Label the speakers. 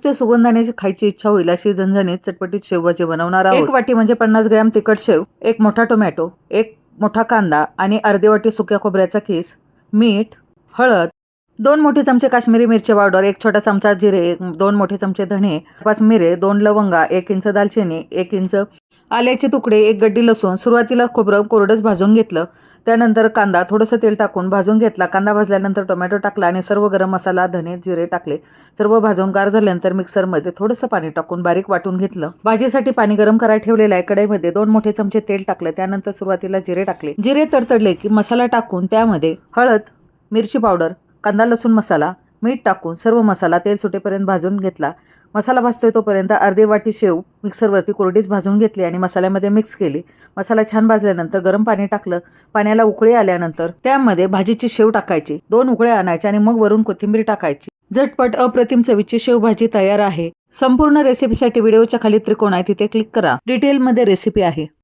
Speaker 1: नुसते सुगंधाने खायची इच्छा होईल अशी झणझणीत चटपटीत शेवभाजी बनवणार आहोत। एक वाटी म्हणजे 50 ग्रॅम तिखट शेव, एक मोठा टोमॅटो, एक मोठा कांदा आणि अर्धी वाटी सुक्या खोबऱ्याचा किस, मीठ, हळद, 2 मोठे चमचे काश्मीरी मिरची पावडर, 1 छोटा चमचा जिरे, 2 मोठे चमचे धणे, 5 मिरे, 2 लवंगा, 1 इंच दालचिनी, 1 इंच आल्याचे तुकडे, 1 गड्डी लसूण. सुरुवातीला खोबरं कोरडंच भाजून घेतलं. त्यानंतर कांदा थोडंसं तेल टाकून भाजून घेतला. कांदा भाजल्यानंतर टोमॅटो टाकला आणि सर्व गरम मसाला, धणे, जिरे टाकले. सर्व भाजून गार झाल्यानंतर मिक्सरमध्ये थोडंसं पाणी टाकून बारीक वाटून घेतलं. भाजीसाठी पाणी गरम करायला ठेवलेलं आहे. कढईमध्ये 2 मोठे चमचे तेल टाकलं. त्यानंतर सुरुवातीला जिरे टाकले. जिरे तडतडले की मसाला टाकून त्यामध्ये हळद, मिरची पावडर, कांदा लसूण मसाला, मीठ टाकून सर्व मसाला तेल सुटेपर्यंत भाजून घेतला. मसाला भाजतोय तोपर्यंत अर्धी वाटी शेव मिक्सरवरती कोरडीच भाजून घेतली आणि मसाल्यामध्ये मिक्स केली. मसाला छान भाजल्यानंतर गरम पाणी टाकलं. पाण्याला उकळी आल्यानंतर त्यामध्ये भाजीची शेव टाकायची. 2 उकळ्या आणायच्या आणि मग वरून कोथिंबीर टाकायची. झटपट अप्रतिम चवीची शेवभाजी तयार आहे. संपूर्ण रेसिपीसाठी व्हिडिओच्या खाली त्रिकोण आहे तिथे क्लिक करा. डिटेलमध्ये रेसिपी आहे.